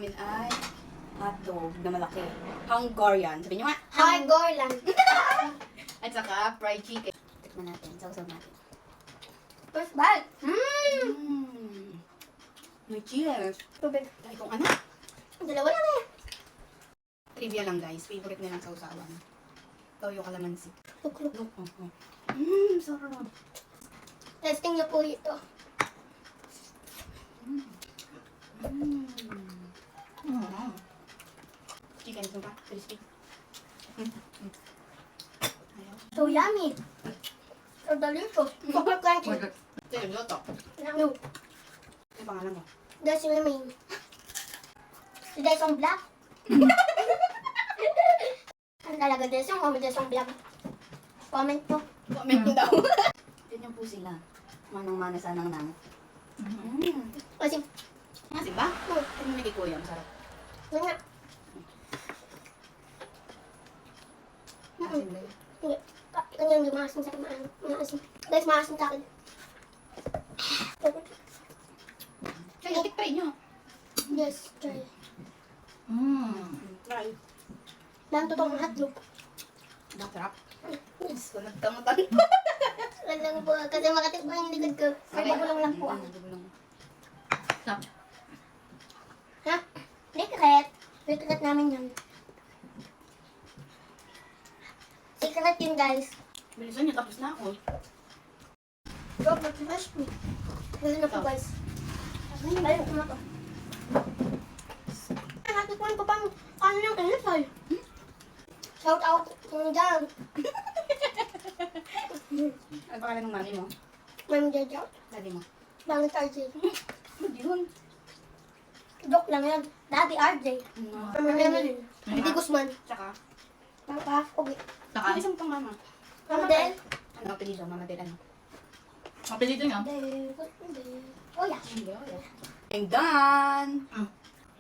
namin ay hotdog na malaki. Hungarian. Sabi niyo nga. Hungarian. At saka fried chicken. Tikman natin. Sausaw natin. First bite. May cheers. Tubig. Dahil kung ano. Dalawa lang eh. Trivia lang guys. Favorite nilang sausawan. Toyo kalamansi. Tuklok. Look. Sarap. Testing niyo po ito. Chicken ito ba? Crispy. So yummy. So delicious. Super crunchy. Ito yung luto. No. Yung pangalan mo. That's your name. Si Desong Black. Ano talaga Desong? O Desong Black? Comment po. Comment mo daw. Ganyan po sila. Manang-mana sa nang-nang. Kasi, Kasi ba? Ano na kay Kuya? Masarap. yun nga. Asin ba yun? Hindi. Ganyan yung maasim sa akin. Maasim. Guys, maasim sa akin. Kaya try nyo. Yes, try. Try. Lang totoong hotdog. Masarap. Yes, kung nagkamutan. Wala lang po. Kasi makatik pa yung likod ko. Ay, bagulong lang po ako. Stop. Ha? Secret. Secret namin yun. Secret yun, guys. Bilisan nyo, tapos na ako. Go, mag-flash me. Gusto na po, guys. Ayun, kuma to. Ay, natikman ko pang ano yung inipay. Shout out kung dyan. Ano pangalan ng mami mo? Mami Jaja. Daddy mo. Bangit RJ. Hindi yun. Joke lang yan. Daddy RJ. Mami Emily. Hindi Guzman. Tsaka, Papa, okay. ano isang pang mama? Mama Del. Ano apelido? Mama Del ano? Apelido niya? Del. Oh, yeah. I'm done!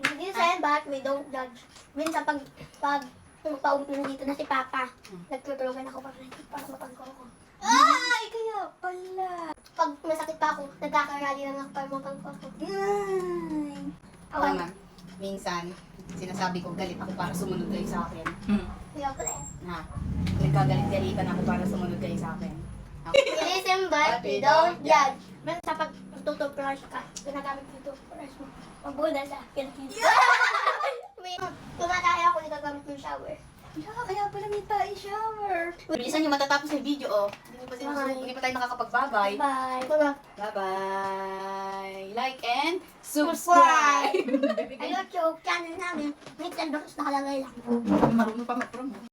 Hindi sa but we don't judge. Minsan pag paumpin dito na si Papa, nagtutulungan ako para mapangko ko. Ay! Kaya pala! Pag masakit pa ako, nagkakarali lang ako para mapangko ko. Ay! Tama. Minsan, sinasabi ko galit ako para sumunod kayo sa akin. Hindi ako eh. Ha? Nagkagalit-galitan ako para sumunod kayo sa akin. Listen but we don't judge. Minsan pag tutuprush ka, ginagamit yung toothbrush mo. Mabuda sa akin. Tumataya ako, nagagamit yung shower. Yeah, kaya pala may tayo shower. Bilisan nyo matatapos yung video, oh. Hindi pa tayo nakakapagbabay. Bye. Bye-bye! Like and subscribe! Ayun, yung channel namin. May 10 nakalagay lang. Marunong pa mag-promo.